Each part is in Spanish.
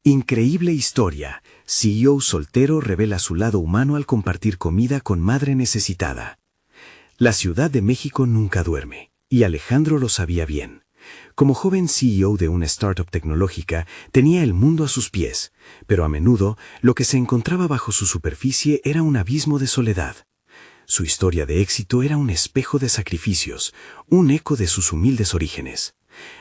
Increíble historia. CEO soltero revela su lado humano al compartir comida con madre necesitada. La Ciudad de México nunca duerme, y Alejandro lo sabía bien. Como joven CEO de una startup tecnológica, tenía el mundo a sus pies, pero a menudo lo que se encontraba bajo su superficie era un abismo de soledad. Su historia de éxito era un espejo de sacrificios, un eco de sus humildes orígenes.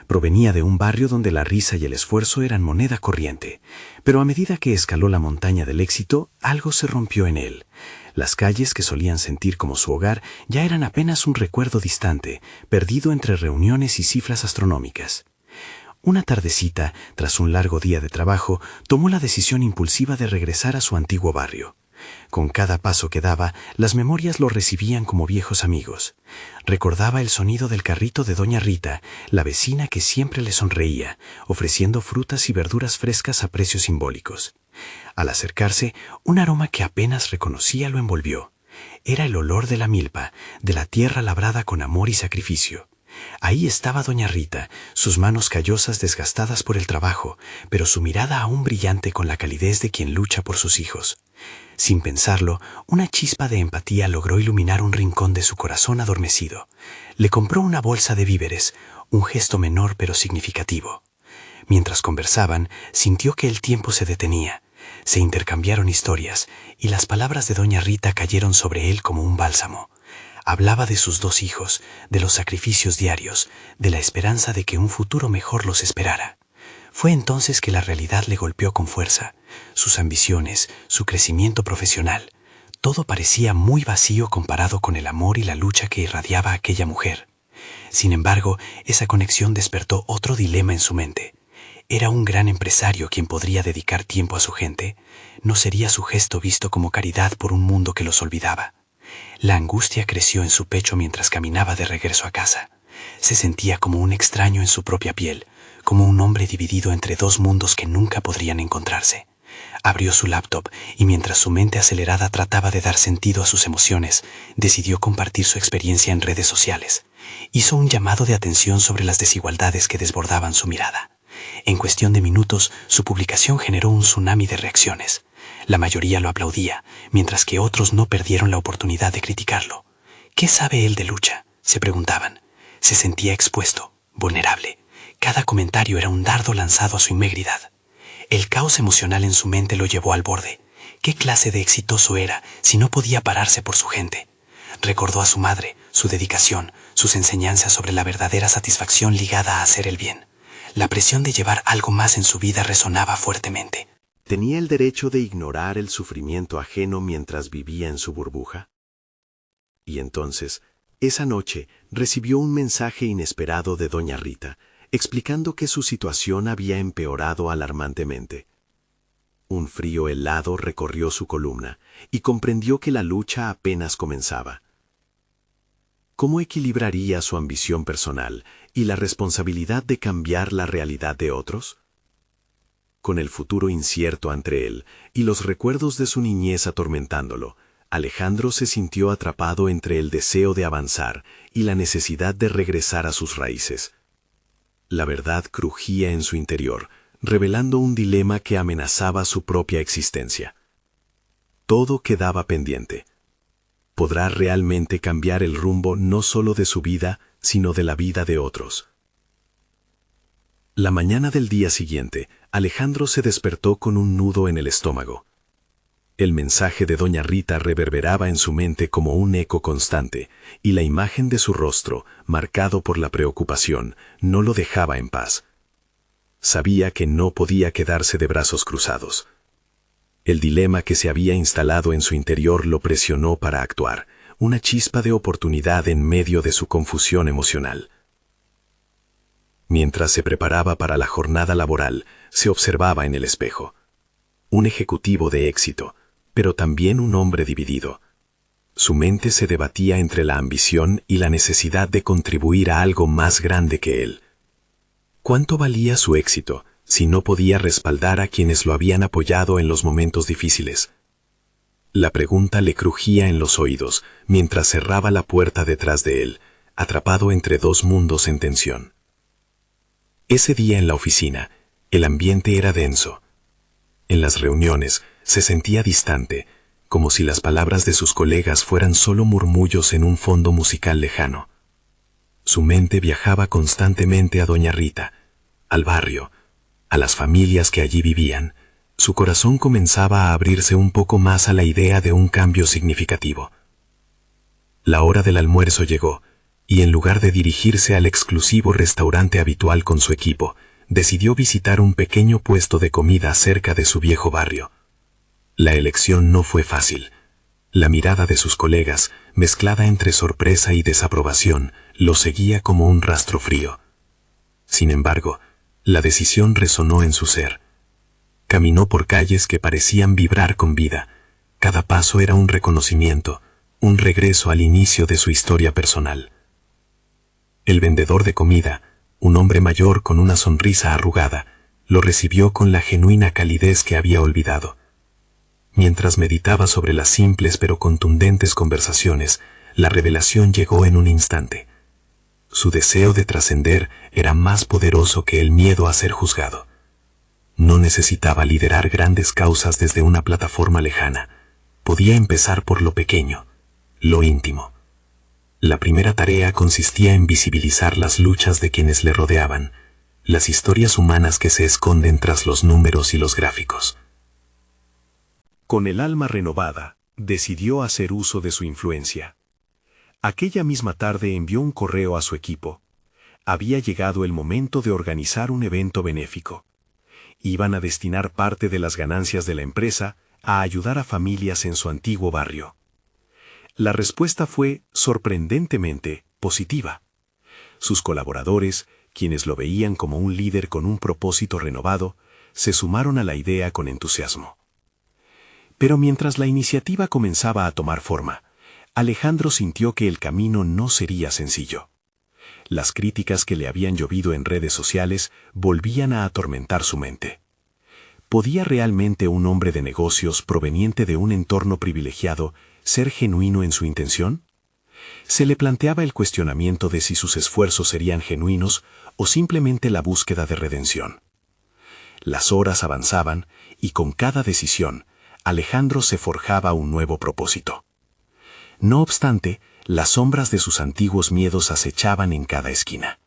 Provenía de un barrio donde la risa y el esfuerzo eran moneda corriente, pero a medida que escaló la montaña del éxito, algo se rompió en él. Las calles que solían sentir como su hogar ya eran apenas un recuerdo distante, perdido entre reuniones y cifras astronómicas. Una tardecita, tras un largo día de trabajo, tomó la decisión impulsiva de regresar a su antiguo barrio. Con cada paso que daba, las memorias lo recibían como viejos amigos. Recordaba el sonido del carrito de doña Rita, la vecina que siempre le sonreía, ofreciendo frutas y verduras frescas a precios simbólicos. Al acercarse, un aroma que apenas reconocía lo envolvió. Era el olor de la milpa, de la tierra labrada con amor y sacrificio. Ahí estaba doña Rita, sus manos callosas desgastadas por el trabajo, pero su mirada aún brillante con la calidez de quien lucha por sus hijos. Sin pensarlo, una chispa de empatía logró iluminar un rincón de su corazón adormecido. Le compró una bolsa de víveres, un gesto menor pero significativo. Mientras conversaban, sintió que el tiempo se detenía. Se intercambiaron historias, y las palabras de doña Rita cayeron sobre él como un bálsamo. Hablaba de sus 2 hijos, de los sacrificios diarios, de la esperanza de que un futuro mejor los esperara. Fue entonces que la realidad le golpeó con fuerza. Sus ambiciones, su crecimiento profesional, todo parecía muy vacío comparado con el amor y la lucha que irradiaba aquella mujer. Sin embargo, esa conexión despertó otro dilema en su mente. ¿Era un gran empresario quien podría dedicar tiempo a su gente? ¿No sería su gesto visto como caridad por un mundo que los olvidaba? La angustia creció en su pecho mientras caminaba de regreso a casa. Se sentía como un extraño en su propia piel, como un hombre dividido entre 2 mundos que nunca podrían encontrarse. Abrió su laptop y mientras su mente acelerada trataba de dar sentido a sus emociones, decidió compartir su experiencia en redes sociales. Hizo un llamado de atención sobre las desigualdades que desbordaban su mirada. En cuestión de minutos, su publicación generó un tsunami de reacciones. La mayoría lo aplaudía, mientras que otros no perdieron la oportunidad de criticarlo. ¿Qué sabe él de lucha?, se preguntaban. Se sentía expuesto, vulnerable. Cada comentario era un dardo lanzado a su integridad. El caos emocional en su mente lo llevó al borde. ¿Qué clase de exitoso era si no podía pararse por su gente? Recordó a su madre, su dedicación, sus enseñanzas sobre la verdadera satisfacción ligada a hacer el bien. La presión de llevar algo más en su vida resonaba fuertemente. ¿Tenía el derecho de ignorar el sufrimiento ajeno mientras vivía en su burbuja? Y entonces, esa noche, recibió un mensaje inesperado de doña Rita, explicando que su situación había empeorado alarmantemente. Un frío helado recorrió su columna y comprendió que la lucha apenas comenzaba. ¿Cómo equilibraría su ambición personal y la responsabilidad de cambiar la realidad de otros? Con el futuro incierto ante él y los recuerdos de su niñez atormentándolo, Alejandro se sintió atrapado entre el deseo de avanzar y la necesidad de regresar a sus raíces. La verdad crujía en su interior, revelando un dilema que amenazaba su propia existencia. Todo quedaba pendiente. ¿Podrá realmente cambiar el rumbo no solo de su vida, sino de la vida de otros? La mañana del día siguiente, Alejandro se despertó con un nudo en el estómago. El mensaje de doña Rita reverberaba en su mente como un eco constante, y la imagen de su rostro, marcado por la preocupación, no lo dejaba en paz. Sabía que no podía quedarse de brazos cruzados. El dilema que se había instalado en su interior lo presionó para actuar, una chispa de oportunidad en medio de su confusión emocional. Mientras se preparaba para la jornada laboral, se observaba en el espejo. Un ejecutivo de éxito, pero también un hombre dividido. Su mente se debatía entre la ambición y la necesidad de contribuir a algo más grande que él. ¿Cuánto valía su éxito si no podía respaldar a quienes lo habían apoyado en los momentos difíciles? La pregunta le crujía en los oídos mientras cerraba la puerta detrás de él, atrapado entre 2 mundos en tensión. Ese día en la oficina, el ambiente era denso. En las reuniones se sentía distante, como si las palabras de sus colegas fueran solo murmullos en un fondo musical lejano. Su mente viajaba constantemente a Doña Rita, al barrio, a las familias que allí vivían. Su corazón comenzaba a abrirse un poco más a la idea de un cambio significativo. La hora del almuerzo llegó, y en lugar de dirigirse al exclusivo restaurante habitual con su equipo, decidió visitar un pequeño puesto de comida cerca de su viejo barrio. La elección no fue fácil. La mirada de sus colegas, mezclada entre sorpresa y desaprobación, lo seguía como un rastro frío. Sin embargo, la decisión resonó en su ser. Caminó por calles que parecían vibrar con vida. Cada paso era un reconocimiento, un regreso al inicio de su historia personal. El vendedor de comida, un hombre mayor con una sonrisa arrugada, lo recibió con la genuina calidez que había olvidado. Mientras meditaba sobre las simples pero contundentes conversaciones, la revelación llegó en un instante. Su deseo de trascender era más poderoso que el miedo a ser juzgado. No necesitaba liderar grandes causas desde una plataforma lejana. Podía empezar por lo pequeño, lo íntimo. La primera tarea consistía en visibilizar las luchas de quienes le rodeaban, las historias humanas que se esconden tras los números y los gráficos. Con el alma renovada, decidió hacer uso de su influencia. Aquella misma tarde envió un correo a su equipo. Había llegado el momento de organizar un evento benéfico. Iban a destinar parte de las ganancias de la empresa a ayudar a familias en su antiguo barrio. La respuesta fue, sorprendentemente, positiva. Sus colaboradores, quienes lo veían como un líder con un propósito renovado, se sumaron a la idea con entusiasmo. Pero mientras la iniciativa comenzaba a tomar forma, Alejandro sintió que el camino no sería sencillo. Las críticas que le habían llovido en redes sociales volvían a atormentar su mente. ¿Podía realmente un hombre de negocios proveniente de un entorno privilegiado ser genuino en su intención? Se le planteaba el cuestionamiento de si sus esfuerzos serían genuinos o simplemente la búsqueda de redención. Las horas avanzaban y con cada decisión, Alejandro se forjaba un nuevo propósito. No obstante, las sombras de sus antiguos miedos acechaban en cada esquina.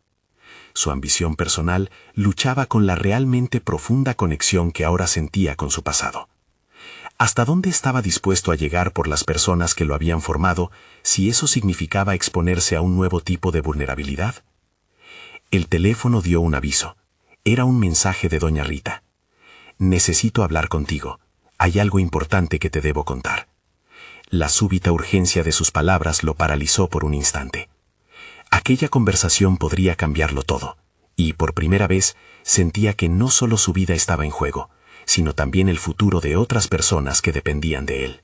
Su ambición personal luchaba con la realmente profunda conexión que ahora sentía con su pasado. ¿Hasta dónde estaba dispuesto a llegar por las personas que lo habían formado si eso significaba exponerse a un nuevo tipo de vulnerabilidad? El teléfono dio un aviso. Era un mensaje de Doña Rita. «Necesito hablar contigo. Hay algo importante que te debo contar». La súbita urgencia de sus palabras lo paralizó por un instante. Aquella conversación podría cambiarlo todo, y por primera vez sentía que no solo su vida estaba en juego, sino también el futuro de otras personas que dependían de él.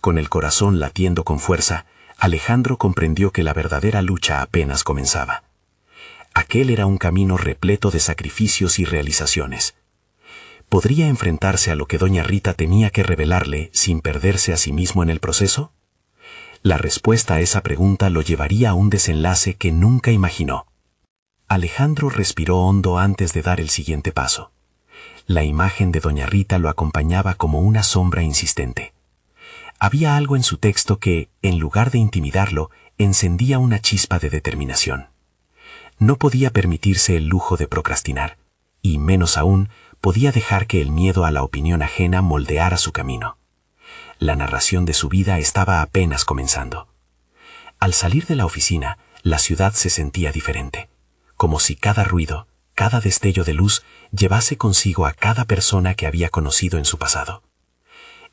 Con el corazón latiendo con fuerza, Alejandro comprendió que la verdadera lucha apenas comenzaba. Aquel era un camino repleto de sacrificios y realizaciones. ¿Podría enfrentarse a lo que Doña Rita tenía que revelarle sin perderse a sí mismo en el proceso? La respuesta a esa pregunta lo llevaría a un desenlace que nunca imaginó. Alejandro respiró hondo antes de dar el siguiente paso. La imagen de Doña Rita lo acompañaba como una sombra insistente. Había algo en su texto que, en lugar de intimidarlo, encendía una chispa de determinación. No podía permitirse el lujo de procrastinar, y menos aún, podía dejar que el miedo a la opinión ajena moldeara su camino. La narración de su vida estaba apenas comenzando. Al salir de la oficina, la ciudad se sentía diferente, como si cada ruido, cada destello de luz llevase consigo a cada persona que había conocido en su pasado.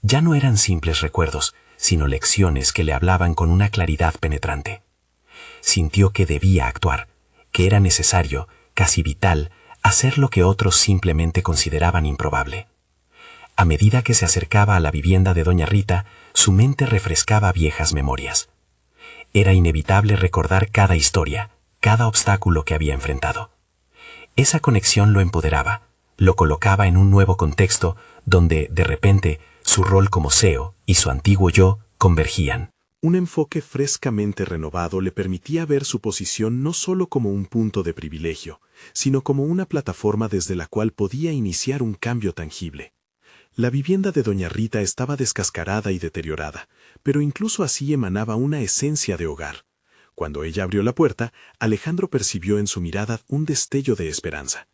Ya no eran simples recuerdos, sino lecciones que le hablaban con una claridad penetrante. Sintió que debía actuar, que era necesario, casi vital, hacer lo que otros simplemente consideraban improbable. A medida que se acercaba a la vivienda de Doña Rita, su mente refrescaba viejas memorias. Era inevitable recordar cada historia, cada obstáculo que había enfrentado. Esa conexión lo empoderaba, lo colocaba en un nuevo contexto donde, de repente, su rol como CEO y su antiguo yo convergían. Un enfoque frescamente renovado le permitía ver su posición no solo como un punto de privilegio, sino como una plataforma desde la cual podía iniciar un cambio tangible. La vivienda de doña Rita estaba descascarada y deteriorada, pero incluso así emanaba una esencia de hogar. Cuando ella abrió la puerta, Alejandro percibió en su mirada un destello de esperanza.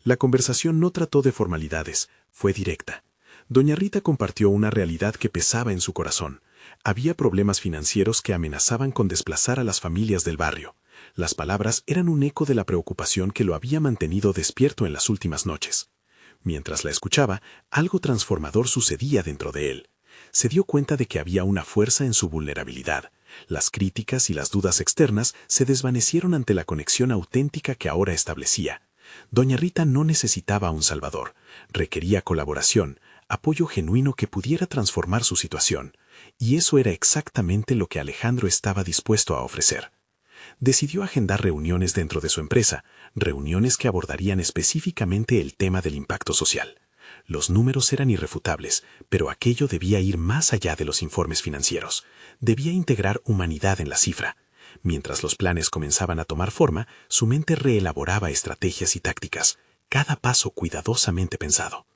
La conversación no trató de formalidades, fue directa. Doña Rita compartió una realidad que pesaba en su corazón. Había problemas financieros que amenazaban con desplazar a las familias del barrio. Las palabras eran un eco de la preocupación que lo había mantenido despierto en las últimas noches. Mientras la escuchaba, algo transformador sucedía dentro de él. Se dio cuenta de que había una fuerza en su vulnerabilidad. Las críticas y las dudas externas se desvanecieron ante la conexión auténtica que ahora establecía. Doña Rita no necesitaba un salvador, requería colaboración, apoyo genuino que pudiera transformar su situación, y eso era exactamente lo que Alejandro estaba dispuesto a ofrecer. Decidió agendar reuniones dentro de su empresa, reuniones que abordarían específicamente el tema del impacto social. Los números eran irrefutables, pero aquello debía ir más allá de los informes financieros. Debía integrar humanidad en la cifra. Mientras los planes comenzaban a tomar forma, su mente reelaboraba estrategias y tácticas, cada paso cuidadosamente pensado.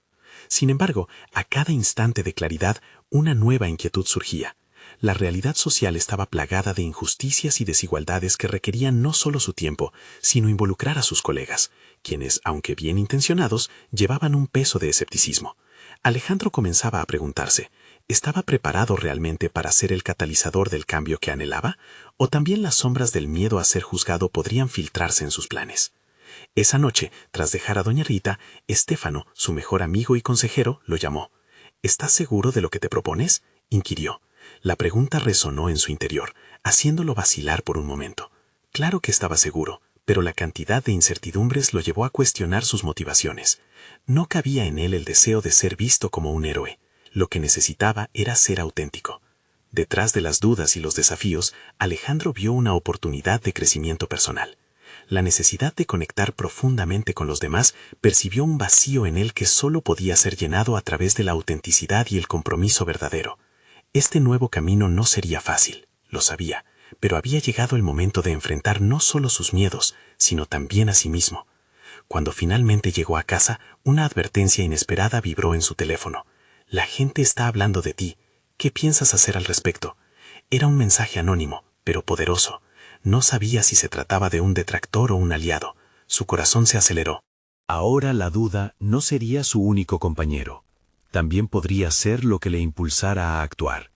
Sin embargo, a cada instante de claridad, una nueva inquietud surgía. La realidad social estaba plagada de injusticias y desigualdades que requerían no solo su tiempo, sino involucrar a sus colegas, quienes, aunque bien intencionados, llevaban un peso de escepticismo. Alejandro comenzaba a preguntarse, ¿estaba preparado realmente para ser el catalizador del cambio que anhelaba? ¿O también las sombras del miedo a ser juzgado podrían filtrarse en sus planes? Esa noche, tras dejar a doña Rita, Estéfano, su mejor amigo y consejero, lo llamó. ¿Estás seguro de lo que te propones?, inquirió. La pregunta resonó en su interior, haciéndolo vacilar por un momento. Claro que estaba seguro, pero la cantidad de incertidumbres lo llevó a cuestionar sus motivaciones. No cabía en él el deseo de ser visto como un héroe. Lo que necesitaba era ser auténtico. Detrás de las dudas y los desafíos, Alejandro vio una oportunidad de crecimiento personal. La necesidad de conectar profundamente con los demás percibió un vacío en él que solo podía ser llenado a través de la autenticidad y el compromiso verdadero. Este nuevo camino no sería fácil, lo sabía, pero había llegado el momento de enfrentar no solo sus miedos, sino también a sí mismo. Cuando finalmente llegó a casa, una advertencia inesperada vibró en su teléfono. La gente está hablando de ti. ¿Qué piensas hacer al respecto? Era un mensaje anónimo, pero poderoso. No sabía si se trataba de un detractor o un aliado. Su corazón se aceleró. Ahora la duda no sería su único compañero. También podría ser lo que le impulsara a actuar.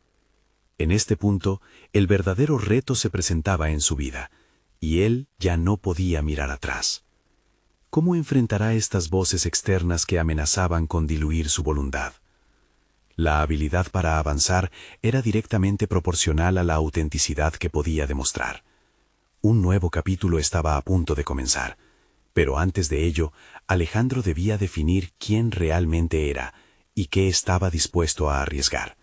En este punto, el verdadero reto se presentaba en su vida, y él ya no podía mirar atrás. ¿Cómo enfrentará estas voces externas que amenazaban con diluir su voluntad? La habilidad para avanzar era directamente proporcional a la autenticidad que podía demostrar. Un nuevo capítulo estaba a punto de comenzar, pero antes de ello, Alejandro debía definir quién realmente era y qué estaba dispuesto a arriesgar.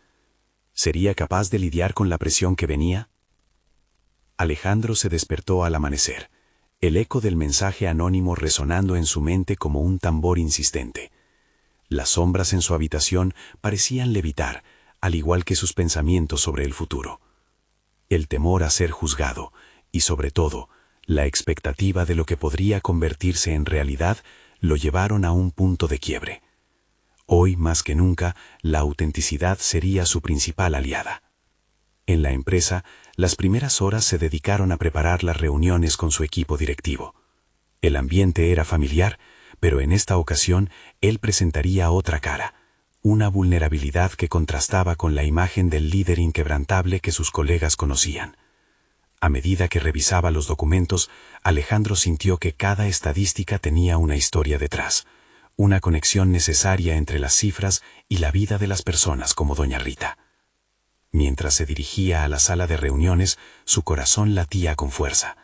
¿Sería capaz de lidiar con la presión que venía? Alejandro se despertó al amanecer, el eco del mensaje anónimo resonando en su mente como un tambor insistente. Las sombras en su habitación parecían levitar, al igual que sus pensamientos sobre el futuro. El temor a ser juzgado, y sobre todo, la expectativa de lo que podría convertirse en realidad, lo llevaron a un punto de quiebre. Hoy, más que nunca, la autenticidad sería su principal aliada. En la empresa, las primeras horas se dedicaron a preparar las reuniones con su equipo directivo. El ambiente era familiar, pero en esta ocasión él presentaría otra cara, una vulnerabilidad que contrastaba con la imagen del líder inquebrantable que sus colegas conocían. A medida que revisaba los documentos, Alejandro sintió que cada estadística tenía una historia detrás, una conexión necesaria entre las cifras y la vida de las personas como doña Rita. Mientras se dirigía a la sala de reuniones, su corazón latía con fuerza.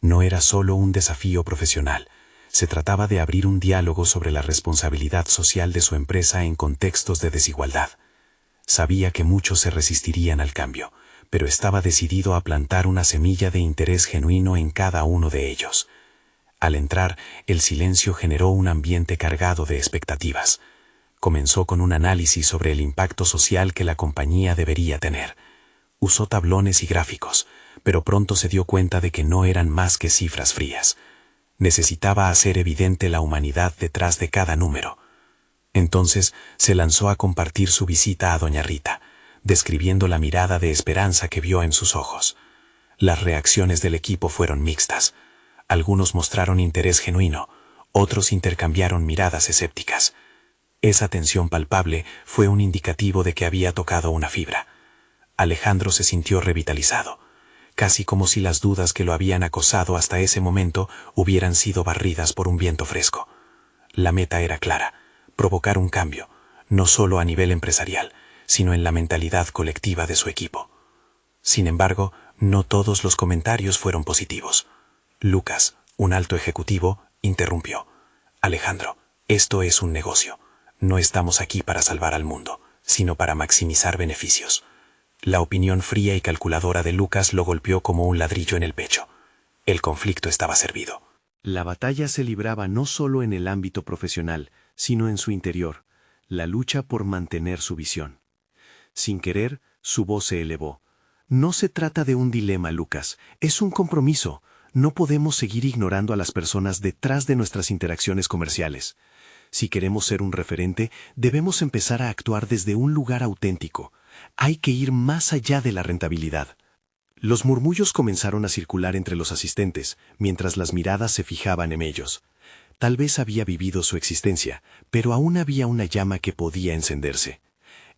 No era solo un desafío profesional, se trataba de abrir un diálogo sobre la responsabilidad social de su empresa en contextos de desigualdad. Sabía que muchos se resistirían al cambio, pero estaba decidido a plantar una semilla de interés genuino en cada uno de ellos. Al entrar, el silencio generó un ambiente cargado de expectativas. Comenzó con un análisis sobre el impacto social que la compañía debería tener. Usó tablones y gráficos, pero pronto se dio cuenta de que no eran más que cifras frías. Necesitaba hacer evidente la humanidad detrás de cada número. Entonces se lanzó a compartir su visita a doña Rita, describiendo la mirada de esperanza que vio en sus ojos. Las reacciones del equipo fueron mixtas. Algunos mostraron interés genuino, otros intercambiaron miradas escépticas. Esa tensión palpable fue un indicativo de que había tocado una fibra. Alejandro se sintió revitalizado, casi como si las dudas que lo habían acosado hasta ese momento hubieran sido barridas por un viento fresco. La meta era clara: provocar un cambio, no solo a nivel empresarial, sino en la mentalidad colectiva de su equipo. Sin embargo, no todos los comentarios fueron positivos. Lucas, un alto ejecutivo, interrumpió. Alejandro, esto es un negocio. No estamos aquí para salvar al mundo, sino para maximizar beneficios. La opinión fría y calculadora de Lucas lo golpeó como un ladrillo en el pecho. El conflicto estaba servido. La batalla se libraba no solo en el ámbito profesional, sino en su interior, la lucha por mantener su visión. Sin querer, su voz se elevó. No se trata de un dilema, Lucas, es un compromiso. No podemos seguir ignorando a las personas detrás de nuestras interacciones comerciales. Si queremos ser un referente, debemos empezar a actuar desde un lugar auténtico. Hay que ir más allá de la rentabilidad. Los murmullos comenzaron a circular entre los asistentes, mientras las miradas se fijaban en ellos. Tal vez había vivido su existencia, pero aún había una llama que podía encenderse.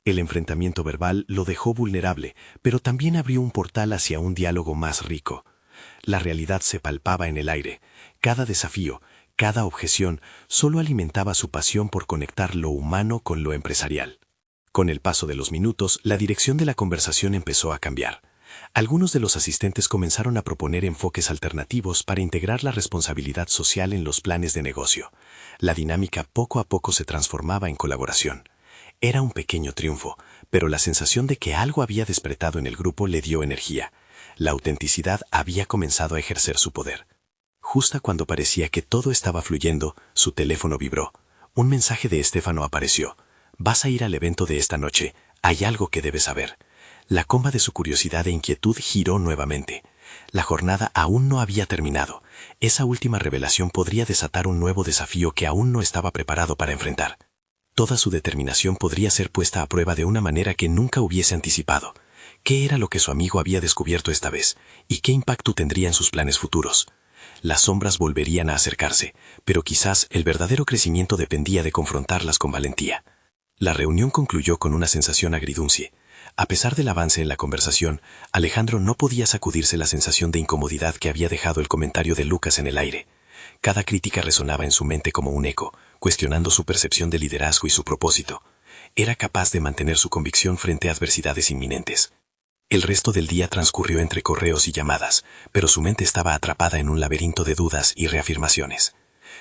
El enfrentamiento verbal lo dejó vulnerable, pero también abrió un portal hacia un diálogo más rico. La realidad se palpaba en el aire. Cada desafío, cada objeción, solo alimentaba su pasión por conectar lo humano con lo empresarial. Con el paso de los minutos, la dirección de la conversación empezó a cambiar. Algunos de los asistentes comenzaron a proponer enfoques alternativos para integrar la responsabilidad social en los planes de negocio. La dinámica poco a poco se transformaba en colaboración. Era un pequeño triunfo, pero la sensación de que algo había despertado en el grupo le dio energía. La autenticidad había comenzado a ejercer su poder. Justo cuando parecía que todo estaba fluyendo, su teléfono vibró. Un mensaje de Estéfano apareció. «Vas a ir al evento de esta noche. Hay algo que debes saber». La comba de su curiosidad e inquietud giró nuevamente. La jornada aún no había terminado. Esa última revelación podría desatar un nuevo desafío que aún no estaba preparado para enfrentar. Toda su determinación podría ser puesta a prueba de una manera que nunca hubiese anticipado. ¿Qué era lo que su amigo había descubierto esta vez? ¿Y qué impacto tendría en sus planes futuros? Las sombras volverían a acercarse, pero quizás el verdadero crecimiento dependía de confrontarlas con valentía. La reunión concluyó con una sensación agridulce. A pesar del avance en la conversación, Alejandro no podía sacudirse la sensación de incomodidad que había dejado el comentario de Lucas en el aire. Cada crítica resonaba en su mente como un eco, cuestionando su percepción de liderazgo y su propósito. Era capaz de mantener su convicción frente a adversidades inminentes. El resto del día transcurrió entre correos y llamadas, pero su mente estaba atrapada en un laberinto de dudas y reafirmaciones.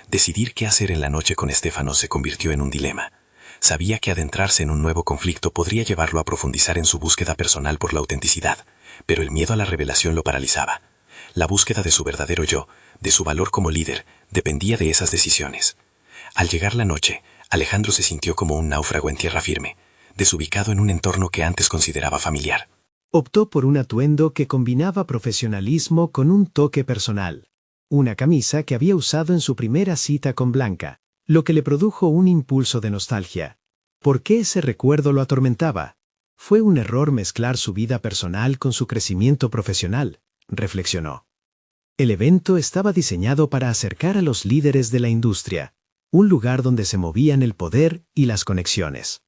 Decidir qué hacer en la noche con Estéfano se convirtió en un dilema. Sabía que adentrarse en un nuevo conflicto podría llevarlo a profundizar en su búsqueda personal por la autenticidad, pero el miedo a la revelación lo paralizaba. La búsqueda de su verdadero yo, de su valor como líder, dependía de esas decisiones. Al llegar la noche, Alejandro se sintió como un náufrago en tierra firme, desubicado en un entorno que antes consideraba familiar. Optó por un atuendo que combinaba profesionalismo con un toque personal. Una camisa que había usado en su primera cita con Blanca, lo que le produjo un impulso de nostalgia. ¿Por qué ese recuerdo lo atormentaba? Fue un error mezclar su vida personal con su crecimiento profesional, reflexionó. El evento estaba diseñado para acercar a los líderes de la industria, un lugar donde se movían el poder y las conexiones.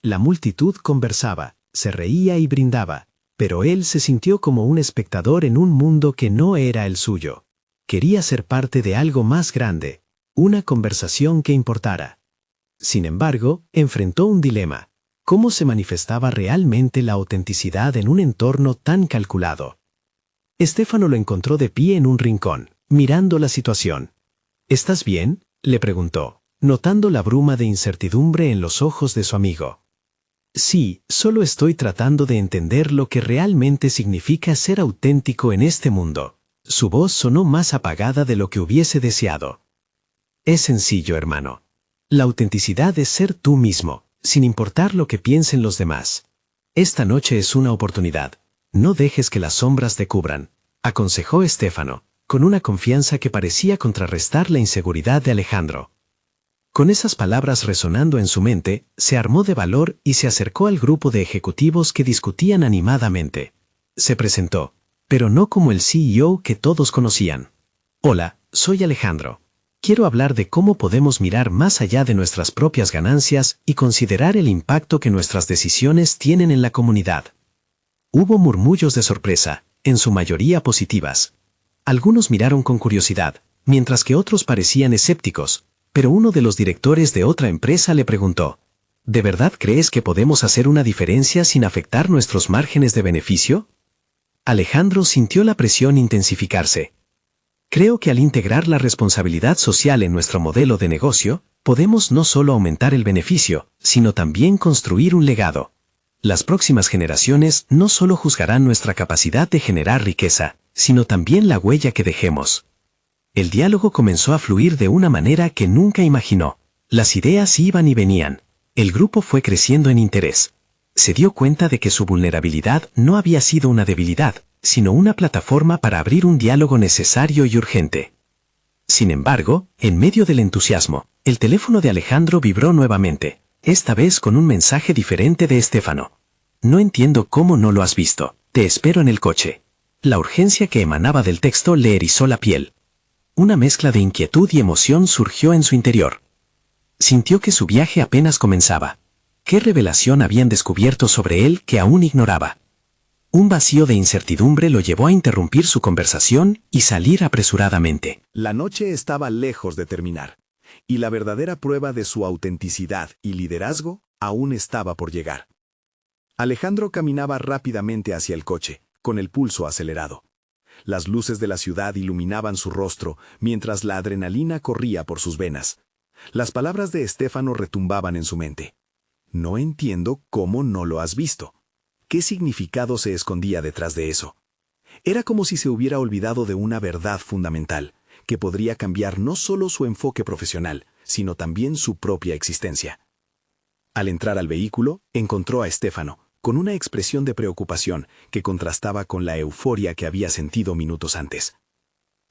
La multitud conversaba, se reía y brindaba, pero él se sintió como un espectador en un mundo que no era el suyo. Quería ser parte de algo más grande, una conversación que importara. Sin embargo, enfrentó un dilema. ¿Cómo se manifestaba realmente la autenticidad en un entorno tan calculado? Estéfano lo encontró de pie en un rincón, mirando la situación. ¿Estás bien?, le preguntó, notando la bruma de incertidumbre en los ojos de su amigo. Sí, solo estoy tratando de entender lo que realmente significa ser auténtico en este mundo. Su voz sonó más apagada de lo que hubiese deseado. Es sencillo, hermano. La autenticidad es ser tú mismo, sin importar lo que piensen los demás. Esta noche es una oportunidad. No dejes que las sombras te cubran, aconsejó Estéfano, con una confianza que parecía contrarrestar la inseguridad de Alejandro. Con esas palabras resonando en su mente, se armó de valor y se acercó al grupo de ejecutivos que discutían animadamente. Se presentó, pero no como el CEO que todos conocían. Hola, soy Alejandro. Quiero hablar de cómo podemos mirar más allá de nuestras propias ganancias y considerar el impacto que nuestras decisiones tienen en la comunidad. Hubo murmullos de sorpresa, en su mayoría positivas. Algunos miraron con curiosidad, mientras que otros parecían escépticos, pero uno de los directores de otra empresa le preguntó, ¿de verdad crees que podemos hacer una diferencia sin afectar nuestros márgenes de beneficio? Alejandro sintió la presión intensificarse. Creo que al integrar la responsabilidad social en nuestro modelo de negocio, podemos no solo aumentar el beneficio, sino también construir un legado. Las próximas generaciones no solo juzgarán nuestra capacidad de generar riqueza, sino también la huella que dejemos. El diálogo comenzó a fluir de una manera que nunca imaginó. Las ideas iban y venían. El grupo fue creciendo en interés. Se dio cuenta de que su vulnerabilidad no había sido una debilidad, sino una plataforma para abrir un diálogo necesario y urgente. Sin embargo, en medio del entusiasmo, el teléfono de Alejandro vibró nuevamente, esta vez con un mensaje diferente de Estefano. No entiendo cómo no lo has visto. Te espero en el coche. La urgencia que emanaba del texto le erizó la piel. Una mezcla de inquietud y emoción surgió en su interior. Sintió que su viaje apenas comenzaba. ¿Qué revelación habían descubierto sobre él que aún ignoraba? Un vacío de incertidumbre lo llevó a interrumpir su conversación y salir apresuradamente. La noche estaba lejos de terminar, y la verdadera prueba de su autenticidad y liderazgo aún estaba por llegar. Alejandro caminaba rápidamente hacia el coche, con el pulso acelerado. Las luces de la ciudad iluminaban su rostro, mientras la adrenalina corría por sus venas. Las palabras de Estefano retumbaban en su mente. No entiendo cómo no lo has visto. ¿Qué significado se escondía detrás de eso? Era como si se hubiera olvidado de una verdad fundamental, que podría cambiar no solo su enfoque profesional, sino también su propia existencia. Al entrar al vehículo, encontró a Estefano, con una expresión de preocupación que contrastaba con la euforia que había sentido minutos antes.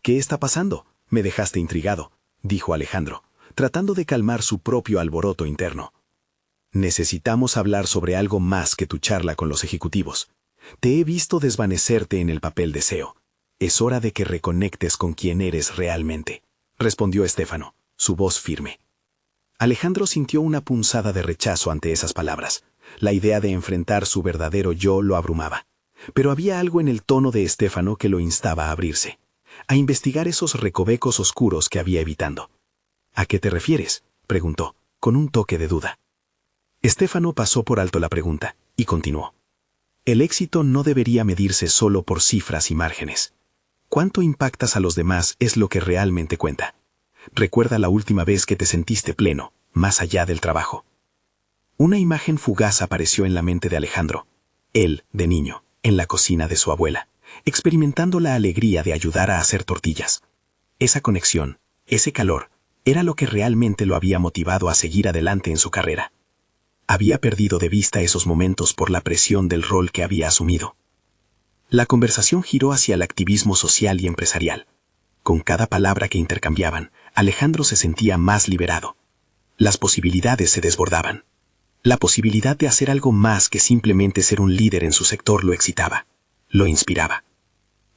«¿Qué está pasando? Me dejaste intrigado», dijo Alejandro, tratando de calmar su propio alboroto interno. «Necesitamos hablar sobre algo más que tu charla con los ejecutivos. Te he visto desvanecerte en el papel de CEO. Es hora de que reconectes con quién eres realmente», respondió Estefano, su voz firme. Alejandro sintió una punzada de rechazo ante esas palabras. La idea de enfrentar su verdadero yo lo abrumaba. Pero había algo en el tono de Estefano que lo instaba a abrirse, a investigar esos recovecos oscuros que había evitando. «¿A qué te refieres?», preguntó, con un toque de duda. Estefano pasó por alto la pregunta y continuó. «El éxito no debería medirse solo por cifras y márgenes. Cuánto impactas a los demás es lo que realmente cuenta. Recuerda la última vez que te sentiste pleno, más allá del trabajo». Una imagen fugaz apareció en la mente de Alejandro. Él, de niño, en la cocina de su abuela, experimentando la alegría de ayudar a hacer tortillas. Esa conexión, ese calor, era lo que realmente lo había motivado a seguir adelante en su carrera. Había perdido de vista esos momentos por la presión del rol que había asumido. La conversación giró hacia el activismo social y empresarial. Con cada palabra que intercambiaban, Alejandro se sentía más liberado. Las posibilidades se desbordaban. La posibilidad de hacer algo más que simplemente ser un líder en su sector lo excitaba, lo inspiraba.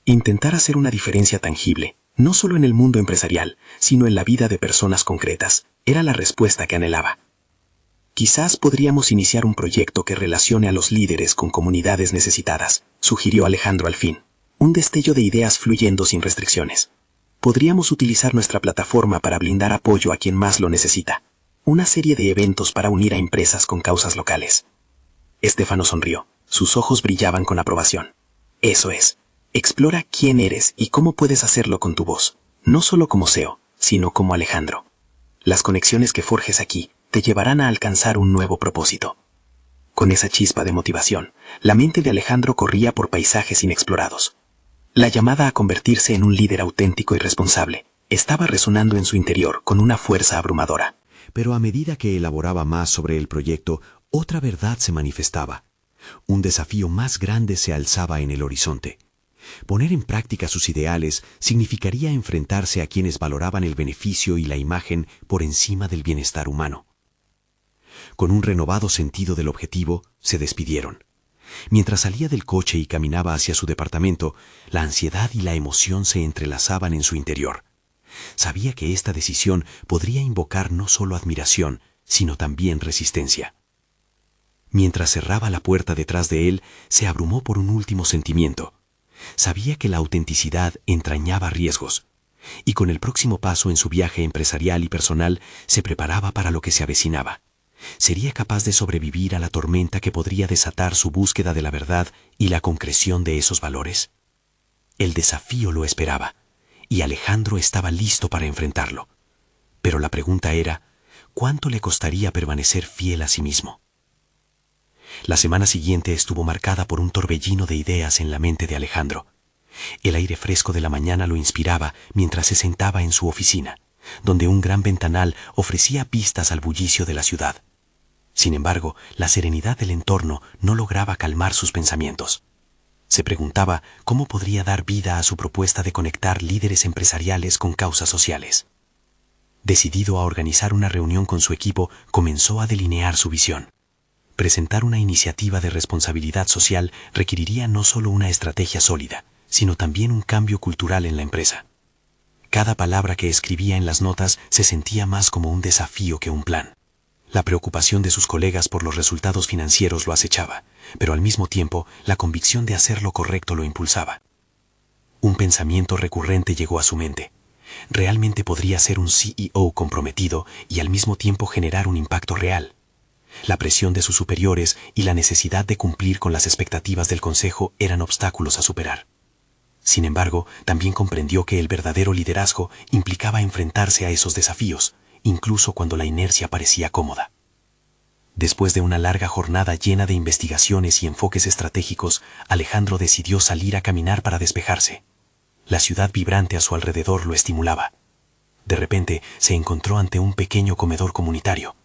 Intentar hacer una diferencia tangible, no solo en el mundo empresarial, sino en la vida de personas concretas, era la respuesta que anhelaba. «Quizás podríamos iniciar un proyecto que relacione a los líderes con comunidades necesitadas», sugirió Alejandro al fin, un destello de ideas fluyendo sin restricciones. «Podríamos utilizar nuestra plataforma para brindar apoyo a quien más lo necesita. Una serie de eventos para unir a empresas con causas locales». Estefano sonrió. Sus ojos brillaban con aprobación. «Eso es. Explora quién eres y cómo puedes hacerlo con tu voz, no solo como CEO, sino como Alejandro. Las conexiones que forjes aquí te llevarán a alcanzar un nuevo propósito». Con esa chispa de motivación, la mente de Alejandro corría por paisajes inexplorados. La llamada a convertirse en un líder auténtico y responsable estaba resonando en su interior con una fuerza abrumadora. Pero a medida que elaboraba más sobre el proyecto, otra verdad se manifestaba. Un desafío más grande se alzaba en el horizonte. Poner en práctica sus ideales significaría enfrentarse a quienes valoraban el beneficio y la imagen por encima del bienestar humano. Con un renovado sentido del objetivo, se despidieron. Mientras salía del coche y caminaba hacia su departamento, la ansiedad y la emoción se entrelazaban en su interior. Sabía que esta decisión podría invocar no solo admiración, sino también resistencia. Mientras cerraba la puerta detrás de él, se abrumó por un último sentimiento. Sabía que la autenticidad entrañaba riesgos, y con el próximo paso en su viaje empresarial y personal se preparaba para lo que se avecinaba. ¿Sería capaz de sobrevivir a la tormenta que podría desatar su búsqueda de la verdad y la concreción de esos valores? El desafío lo esperaba, y Alejandro estaba listo para enfrentarlo. Pero la pregunta era, ¿cuánto le costaría permanecer fiel a sí mismo? La semana siguiente estuvo marcada por un torbellino de ideas en la mente de Alejandro. El aire fresco de la mañana lo inspiraba mientras se sentaba en su oficina, donde un gran ventanal ofrecía vistas al bullicio de la ciudad. Sin embargo, la serenidad del entorno no lograba calmar sus pensamientos. Se preguntaba cómo podría dar vida a su propuesta de conectar líderes empresariales con causas sociales. Decidido a organizar una reunión con su equipo, comenzó a delinear su visión. Presentar una iniciativa de responsabilidad social requeriría no solo una estrategia sólida, sino también un cambio cultural en la empresa. Cada palabra que escribía en las notas se sentía más como un desafío que un plan. La preocupación de sus colegas por los resultados financieros lo acechaba, pero al mismo tiempo la convicción de hacer lo correcto lo impulsaba. Un pensamiento recurrente llegó a su mente. Realmente podría ser un CEO comprometido y al mismo tiempo generar un impacto real. La presión de sus superiores y la necesidad de cumplir con las expectativas del consejo eran obstáculos a superar. Sin embargo, también comprendió que el verdadero liderazgo implicaba enfrentarse a esos desafíos, incluso cuando la inercia parecía cómoda. Después de una larga jornada llena de investigaciones y enfoques estratégicos, Alejandro decidió salir a caminar para despejarse. La ciudad vibrante a su alrededor lo estimulaba. De repente, se encontró ante un pequeño comedor comunitario.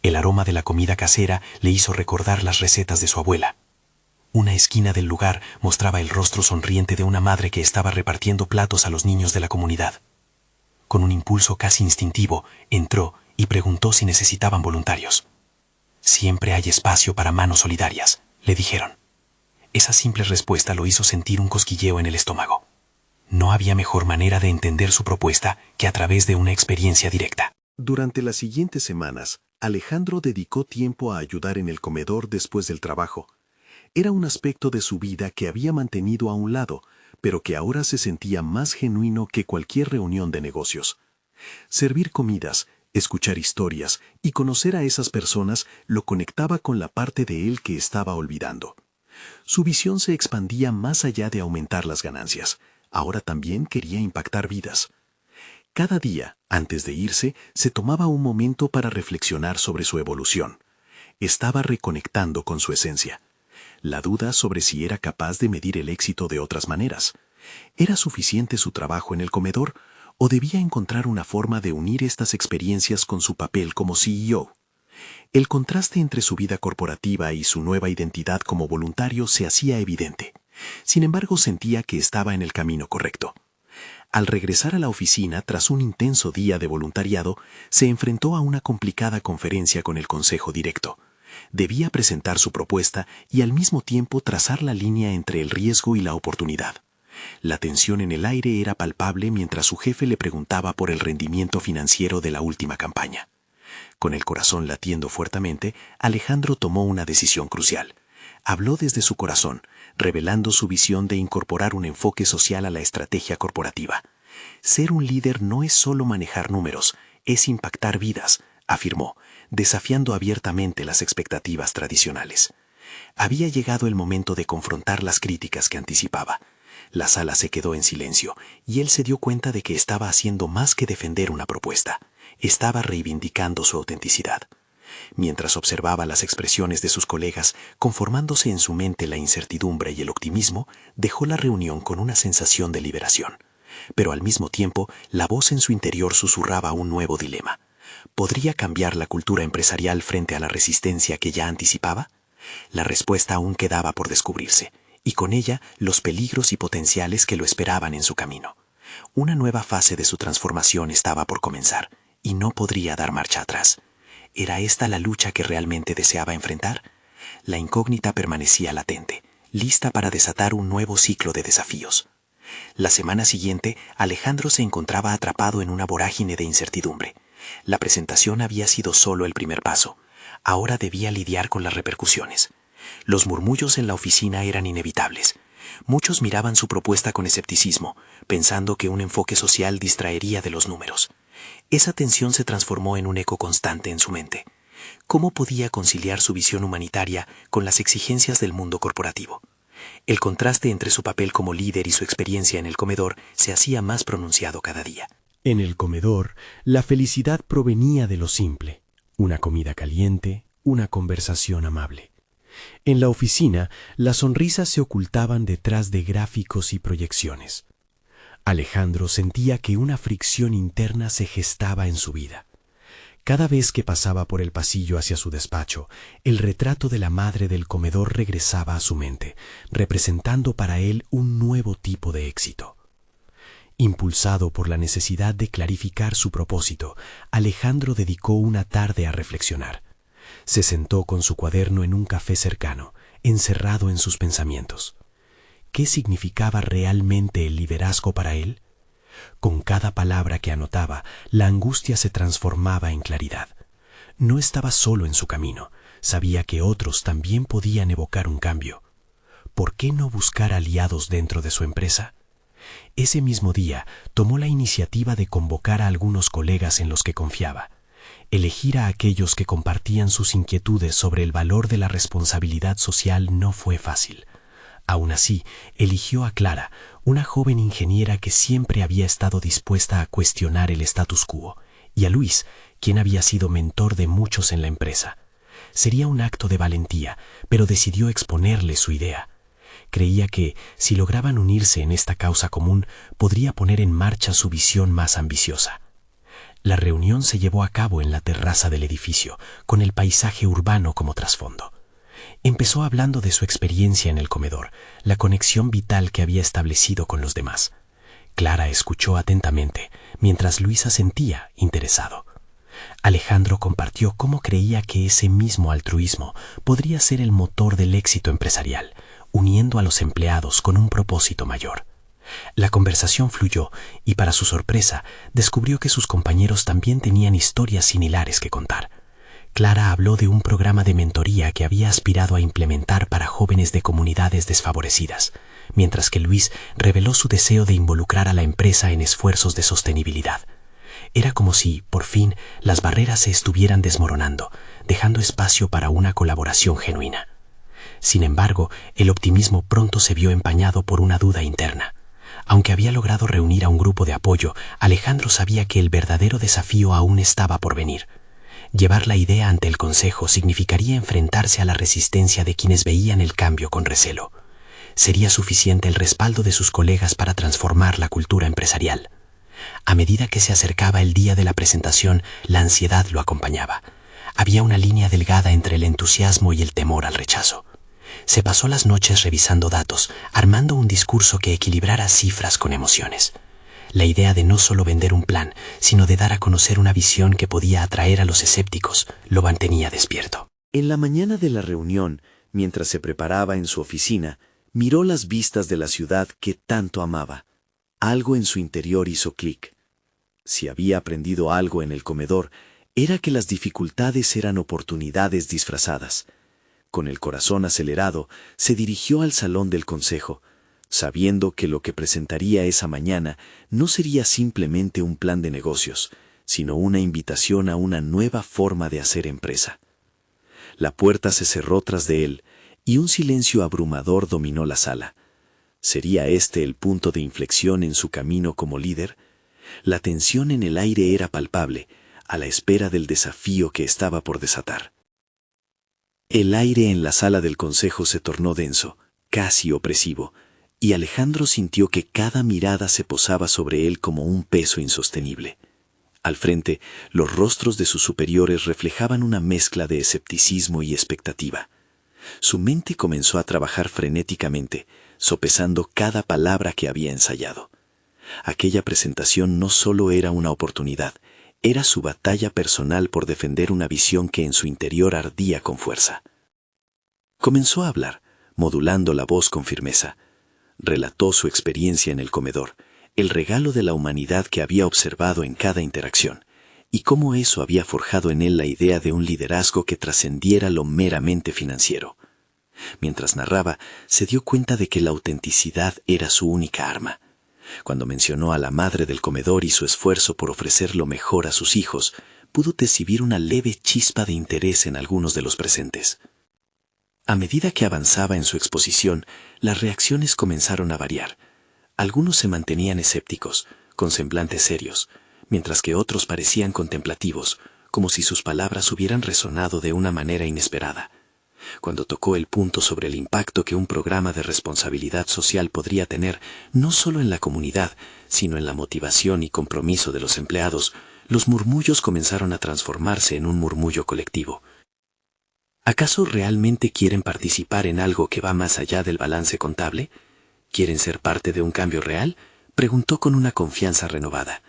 El aroma de la comida casera le hizo recordar las recetas de su abuela. Una esquina del lugar mostraba el rostro sonriente de una madre que estaba repartiendo platos a los niños de la comunidad. Con un impulso casi instintivo, entró y preguntó si necesitaban voluntarios. «Siempre hay espacio para manos solidarias», le dijeron. Esa simple respuesta lo hizo sentir un cosquilleo en el estómago. No había mejor manera de entender su propuesta que a través de una experiencia directa. Durante las siguientes semanas, Alejandro dedicó tiempo a ayudar en el comedor después del trabajo. Era un aspecto de su vida que había mantenido a un lado, pero que ahora se sentía más genuino que cualquier reunión de negocios. Servir comidas, escuchar historias y conocer a esas personas lo conectaba con la parte de él que estaba olvidando. Su visión se expandía más allá de aumentar las ganancias. Ahora también quería impactar vidas. Cada día, antes de irse, se tomaba un momento para reflexionar sobre su evolución. Estaba reconectando con su esencia. La duda sobre si era capaz de medir el éxito de otras maneras. ¿Era suficiente su trabajo en el comedor o debía encontrar una forma de unir estas experiencias con su papel como CEO? El contraste entre su vida corporativa y su nueva identidad como voluntario se hacía evidente. Sin embargo, sentía que estaba en el camino correcto. Al regresar a la oficina tras un intenso día de voluntariado, se enfrentó a una complicada conferencia con el consejo directo. Debía presentar su propuesta y al mismo tiempo trazar la línea entre el riesgo y la oportunidad. La tensión en el aire era palpable mientras su jefe le preguntaba por el rendimiento financiero de la última campaña. Con el corazón latiendo fuertemente, Alejandro tomó una decisión crucial. Habló desde su corazón, revelando su visión de incorporar un enfoque social a la estrategia corporativa. Ser un líder no es solo manejar números, es impactar vidas, afirmó, desafiando abiertamente las expectativas tradicionales. Había llegado el momento de confrontar las críticas que anticipaba. La sala se quedó en silencio y él se dio cuenta de que estaba haciendo más que defender una propuesta. Estaba reivindicando su autenticidad. Mientras observaba las expresiones de sus colegas, conformándose en su mente la incertidumbre y el optimismo, dejó la reunión con una sensación de liberación. Pero al mismo tiempo, la voz en su interior susurraba un nuevo dilema. ¿Podría cambiar la cultura empresarial frente a la resistencia que ya anticipaba? La respuesta aún quedaba por descubrirse, y con ella los peligros y potenciales que lo esperaban en su camino. Una nueva fase de su transformación estaba por comenzar, y no podría dar marcha atrás. ¿Era esta la lucha que realmente deseaba enfrentar? La incógnita permanecía latente, lista para desatar un nuevo ciclo de desafíos. La semana siguiente, Alejandro se encontraba atrapado en una vorágine de incertidumbre. La presentación había sido solo el primer paso. Ahora debía lidiar con las repercusiones. Los murmullos en la oficina eran inevitables. Muchos miraban su propuesta con escepticismo, pensando que un enfoque social distraería de los números. Esa tensión se transformó en un eco constante en su mente. ¿Cómo podía conciliar su visión humanitaria con las exigencias del mundo corporativo? El contraste entre su papel como líder y su experiencia en el comedor se hacía más pronunciado cada día. En el comedor, la felicidad provenía de lo simple: una comida caliente, una conversación amable. En la oficina, las sonrisas se ocultaban detrás de gráficos y proyecciones. Alejandro sentía que una fricción interna se gestaba en su vida. Cada vez que pasaba por el pasillo hacia su despacho, el retrato de la madre del comedor regresaba a su mente, representando para él un nuevo tipo de éxito. Impulsado por la necesidad de clarificar su propósito, Alejandro dedicó una tarde a reflexionar. Se sentó con su cuaderno en un café cercano, encerrado en sus pensamientos. ¿Qué significaba realmente el liderazgo para él? Con cada palabra que anotaba, la angustia se transformaba en claridad. No estaba solo en su camino, sabía que otros también podían evocar un cambio. ¿Por qué no buscar aliados dentro de su empresa? Ese mismo día tomó la iniciativa de convocar a algunos colegas en los que confiaba. Elegir a aquellos que compartían sus inquietudes sobre el valor de la responsabilidad social no fue fácil. Aún así, eligió a Clara, una joven ingeniera que siempre había estado dispuesta a cuestionar el status quo, y a Luis, quien había sido mentor de muchos en la empresa. Sería un acto de valentía, pero decidió exponerle su idea. Creía que, si lograban unirse en esta causa común, podría poner en marcha su visión más ambiciosa. La reunión se llevó a cabo en la terraza del edificio, con el paisaje urbano como trasfondo. Empezó hablando de su experiencia en el comedor, la conexión vital que había establecido con los demás. Clara escuchó atentamente, mientras Luis asentía, interesado. Alejandro compartió cómo creía que ese mismo altruismo podría ser el motor del éxito empresarial, uniendo a los empleados con un propósito mayor. La conversación fluyó y, para su sorpresa, descubrió que sus compañeros también tenían historias similares que contar. Clara habló de un programa de mentoría que había aspirado a implementar para jóvenes de comunidades desfavorecidas, mientras que Luis reveló su deseo de involucrar a la empresa en esfuerzos de sostenibilidad. Era como si, por fin, las barreras se estuvieran desmoronando, dejando espacio para una colaboración genuina. Sin embargo, el optimismo pronto se vio empañado por una duda interna. Aunque había logrado reunir a un grupo de apoyo, Alejandro sabía que el verdadero desafío aún estaba por venir. Llevar la idea ante el consejo significaría enfrentarse a la resistencia de quienes veían el cambio con recelo. ¿Sería suficiente el respaldo de sus colegas para transformar la cultura empresarial? A medida que se acercaba el día de la presentación, la ansiedad lo acompañaba. Había una línea delgada entre el entusiasmo y el temor al rechazo. Se pasó las noches revisando datos, armando un discurso que equilibrara cifras con emociones. La idea de no solo vender un plan, sino de dar a conocer una visión que podía atraer a los escépticos, lo mantenía despierto. En la mañana de la reunión, mientras se preparaba en su oficina, miró las vistas de la ciudad que tanto amaba. Algo en su interior hizo clic. Si había aprendido algo en el comedor, era que las dificultades eran oportunidades disfrazadas. Con el corazón acelerado, se dirigió al salón del consejo, sabiendo que lo que presentaría esa mañana no sería simplemente un plan de negocios, sino una invitación a una nueva forma de hacer empresa. La puerta se cerró tras de él, y un silencio abrumador dominó la sala. ¿Sería este el punto de inflexión en su camino como líder? La tensión en el aire era palpable, a la espera del desafío que estaba por desatar. El aire en la sala del consejo se tornó denso, casi opresivo, y Alejandro sintió que cada mirada se posaba sobre él como un peso insostenible. Al frente, los rostros de sus superiores reflejaban una mezcla de escepticismo y expectativa. Su mente comenzó a trabajar frenéticamente, sopesando cada palabra que había ensayado. Aquella presentación no solo era una oportunidad, era su batalla personal por defender una visión que en su interior ardía con fuerza. Comenzó a hablar, modulando la voz con firmeza. Relató su experiencia en el comedor, el regalo de la humanidad que había observado en cada interacción, y cómo eso había forjado en él la idea de un liderazgo que trascendiera lo meramente financiero. Mientras narraba, se dio cuenta de que la autenticidad era su única arma. Cuando mencionó a la madre del comedor y su esfuerzo por ofrecer lo mejor a sus hijos, pudo percibir una leve chispa de interés en algunos de los presentes. A medida que avanzaba en su exposición, las reacciones comenzaron a variar. Algunos se mantenían escépticos, con semblantes serios, mientras que otros parecían contemplativos, como si sus palabras hubieran resonado de una manera inesperada. Cuando tocó el punto sobre el impacto que un programa de responsabilidad social podría tener no solo en la comunidad, sino en la motivación y compromiso de los empleados, los murmullos comenzaron a transformarse en un murmullo colectivo. ¿Acaso realmente quieren participar en algo que va más allá del balance contable? ¿Quieren ser parte de un cambio real?, preguntó con una confianza renovada.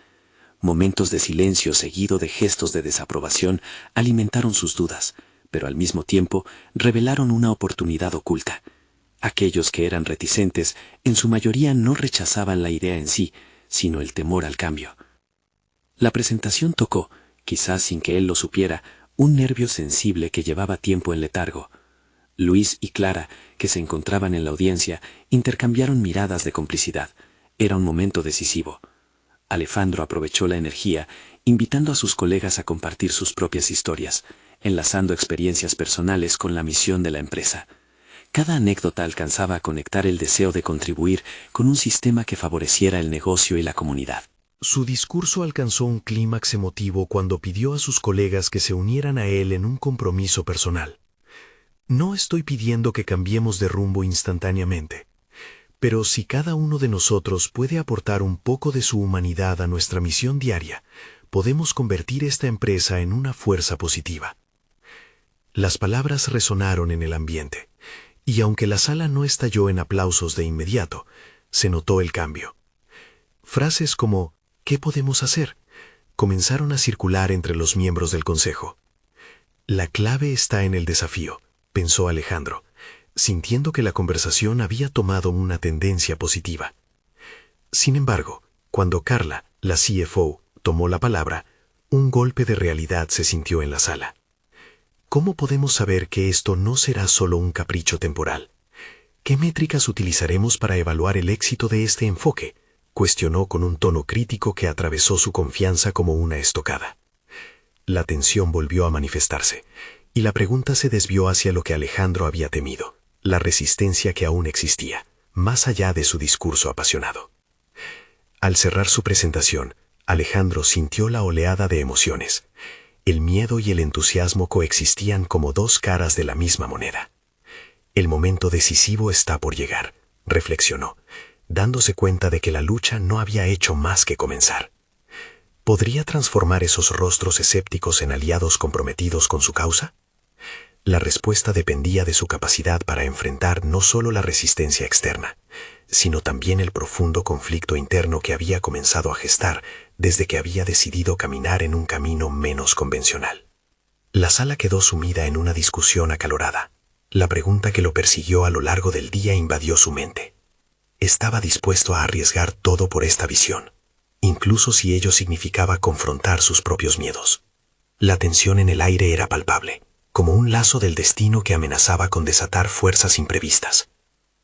Momentos de silencio seguido de gestos de desaprobación alimentaron sus dudas, pero al mismo tiempo revelaron una oportunidad oculta. Aquellos que eran reticentes, en su mayoría no rechazaban la idea en sí, sino el temor al cambio. La presentación tocó, quizás sin que él lo supiera, un nervio sensible que llevaba tiempo en letargo. Luis y Clara, que se encontraban en la audiencia, intercambiaron miradas de complicidad. Era un momento decisivo. Alejandro aprovechó la energía, invitando a sus colegas a compartir sus propias historias, enlazando experiencias personales con la misión de la empresa. Cada anécdota alcanzaba a conectar el deseo de contribuir con un sistema que favoreciera el negocio y la comunidad. Su discurso alcanzó un clímax emotivo cuando pidió a sus colegas que se unieran a él en un compromiso personal. No estoy pidiendo que cambiemos de rumbo instantáneamente, pero si cada uno de nosotros puede aportar un poco de su humanidad a nuestra misión diaria, podemos convertir esta empresa en una fuerza positiva. Las palabras resonaron en el ambiente, y aunque la sala no estalló en aplausos de inmediato, se notó el cambio. Frases como ¿qué podemos hacer?, comenzaron a circular entre los miembros del consejo. La clave está en el desafío, pensó Alejandro, sintiendo que la conversación había tomado una tendencia positiva. Sin embargo, cuando Carla, la CFO, tomó la palabra, un golpe de realidad se sintió en la sala. ¿Cómo podemos saber que esto no será solo un capricho temporal? ¿Qué métricas utilizaremos para evaluar el éxito de este enfoque?, cuestionó con un tono crítico que atravesó su confianza como una estocada. La tensión volvió a manifestarse, y la pregunta se desvió hacia lo que Alejandro había temido, la resistencia que aún existía, más allá de su discurso apasionado. Al cerrar su presentación, Alejandro sintió la oleada de emociones. El miedo y el entusiasmo coexistían como dos caras de la misma moneda. El momento decisivo está por llegar, reflexionó, dándose cuenta de que la lucha no había hecho más que comenzar. ¿Podría transformar esos rostros escépticos en aliados comprometidos con su causa? La respuesta dependía de su capacidad para enfrentar no solo la resistencia externa, sino también el profundo conflicto interno que había comenzado a gestar desde que había decidido caminar en un camino menos convencional. La sala quedó sumida en una discusión acalorada. La pregunta que lo persiguió a lo largo del día invadió su mente. Estaba dispuesto a arriesgar todo por esta visión, incluso si ello significaba confrontar sus propios miedos. La tensión en el aire era palpable, como un lazo del destino que amenazaba con desatar fuerzas imprevistas.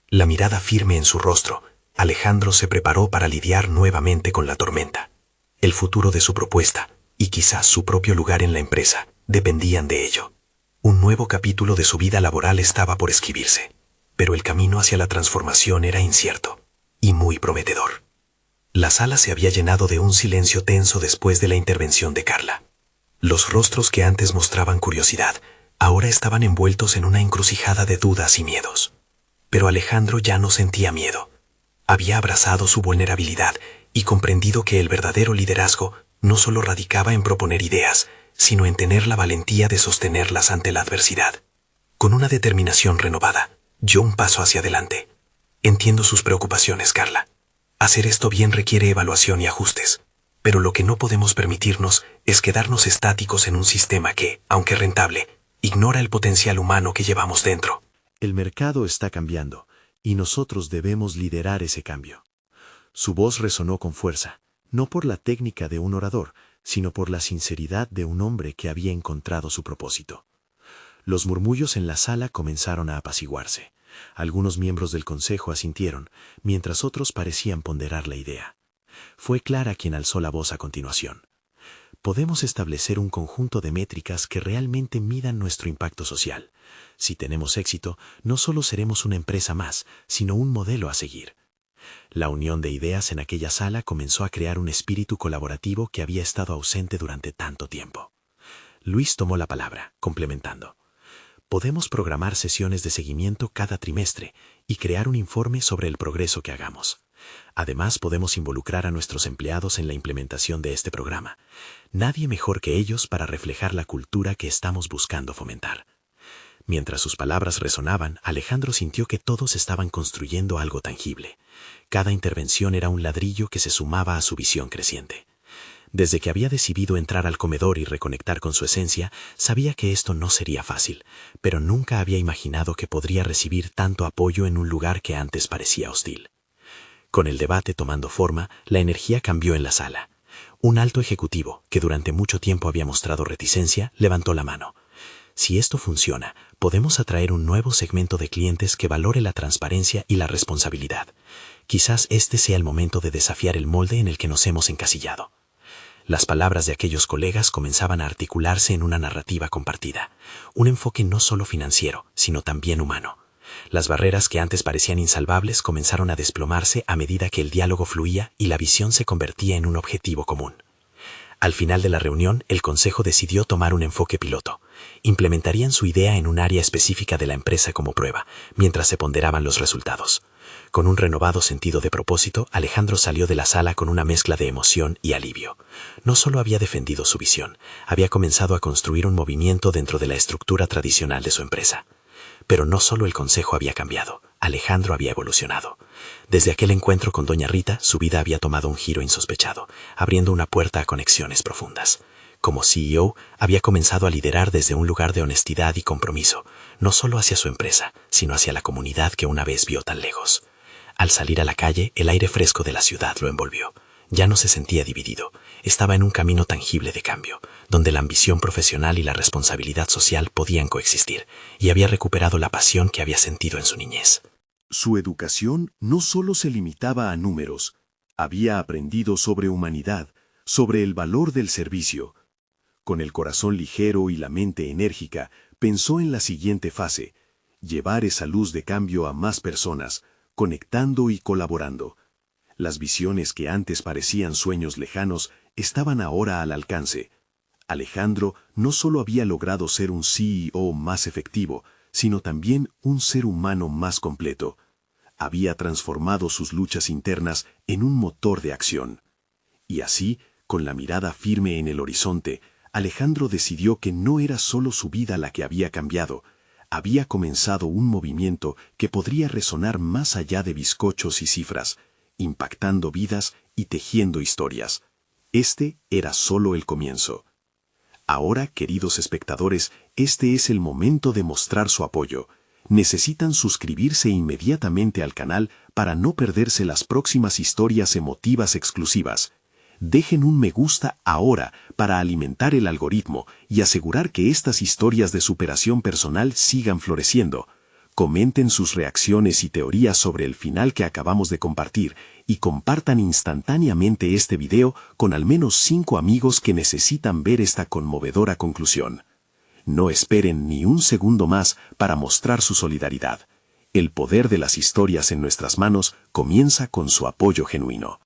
La mirada firme en su rostro, Alejandro se preparó para lidiar nuevamente con la tormenta. El futuro de su propuesta, y quizás su propio lugar en la empresa, dependían de ello. Un nuevo capítulo de su vida laboral estaba por escribirse, pero el camino hacia la transformación era incierto y muy prometedor. La sala se había llenado de un silencio tenso después de la intervención de Carla. Los rostros que antes mostraban curiosidad, ahora estaban envueltos en una encrucijada de dudas y miedos. Pero Alejandro ya no sentía miedo. Había abrazado su vulnerabilidad y comprendido que el verdadero liderazgo no solo radicaba en proponer ideas, sino en tener la valentía de sostenerlas ante la adversidad. Con una determinación renovada, dio un paso hacia adelante. Entiendo sus preocupaciones, Carla. Hacer esto bien requiere evaluación y ajustes, pero lo que no podemos permitirnos es quedarnos estáticos en un sistema que, aunque rentable, ignora el potencial humano que llevamos dentro. El mercado está cambiando, y nosotros debemos liderar ese cambio. Su voz resonó con fuerza, no por la técnica de un orador, sino por la sinceridad de un hombre que había encontrado su propósito. Los murmullos en la sala comenzaron a apaciguarse. Algunos miembros del consejo asintieron, mientras otros parecían ponderar la idea. Fue Clara quien alzó la voz a continuación. Podemos establecer un conjunto de métricas que realmente midan nuestro impacto social. Si tenemos éxito, no solo seremos una empresa más, sino un modelo a seguir. La unión de ideas en aquella sala comenzó a crear un espíritu colaborativo que había estado ausente durante tanto tiempo. Luis tomó la palabra, complementando. Podemos programar sesiones de seguimiento cada trimestre y crear un informe sobre el progreso que hagamos. Además, podemos involucrar a nuestros empleados en la implementación de este programa. Nadie mejor que ellos para reflejar la cultura que estamos buscando fomentar. Mientras sus palabras resonaban, Alejandro sintió que todos estaban construyendo algo tangible. Cada intervención era un ladrillo que se sumaba a su visión creciente. Desde que había decidido entrar al comedor y reconectar con su esencia, sabía que esto no sería fácil, pero nunca había imaginado que podría recibir tanto apoyo en un lugar que antes parecía hostil. Con el debate tomando forma, la energía cambió en la sala. Un alto ejecutivo, que durante mucho tiempo había mostrado reticencia, levantó la mano. Si esto funciona, podemos atraer un nuevo segmento de clientes que valore la transparencia y la responsabilidad. Quizás este sea el momento de desafiar el molde en el que nos hemos encasillado. Las palabras de aquellos colegas comenzaban a articularse en una narrativa compartida, un enfoque no solo financiero, sino también humano. Las barreras que antes parecían insalvables comenzaron a desplomarse a medida que el diálogo fluía y la visión se convertía en un objetivo común. Al final de la reunión, el consejo decidió tomar un enfoque piloto. Implementarían su idea en un área específica de la empresa como prueba, mientras se ponderaban los resultados. Con un renovado sentido de propósito, Alejandro salió de la sala con una mezcla de emoción y alivio. No solo había defendido su visión, había comenzado a construir un movimiento dentro de la estructura tradicional de su empresa. Pero no solo el consejo había cambiado, Alejandro había evolucionado. Desde aquel encuentro con doña Rita, su vida había tomado un giro insospechado, abriendo una puerta a conexiones profundas. Como CEO, había comenzado a liderar desde un lugar de honestidad y compromiso, no solo hacia su empresa, sino hacia la comunidad que una vez vio tan lejos. Al salir a la calle, el aire fresco de la ciudad lo envolvió. Ya no se sentía dividido, estaba en un camino tangible de cambio, donde la ambición profesional y la responsabilidad social podían coexistir, y había recuperado la pasión que había sentido en su niñez. Su educación no solo se limitaba a números, había aprendido sobre humanidad, sobre el valor del servicio. Con el corazón ligero y la mente enérgica, pensó en la siguiente fase: llevar esa luz de cambio a más personas, conectando y colaborando. Las visiones que antes parecían sueños lejanos estaban ahora al alcance. Alejandro no solo había logrado ser un CEO más efectivo, sino también un ser humano más completo. Había transformado sus luchas internas en un motor de acción. Y así, con la mirada firme en el horizonte, Alejandro decidió que no era solo su vida la que había cambiado. Había comenzado un movimiento que podría resonar más allá de bizcochos y cifras, impactando vidas y tejiendo historias. Este era solo el comienzo. Ahora, queridos espectadores, este es el momento de mostrar su apoyo. Necesitan suscribirse inmediatamente al canal para no perderse las próximas historias emotivas exclusivas. Dejen un me gusta ahora para alimentar el algoritmo y asegurar que estas historias de superación personal sigan floreciendo. Comenten sus reacciones y teorías sobre el final que acabamos de compartir y compartan instantáneamente este video con al menos 5 amigos que necesitan ver esta conmovedora conclusión. No esperen ni un segundo más para mostrar su solidaridad. El poder de las historias en nuestras manos comienza con su apoyo genuino.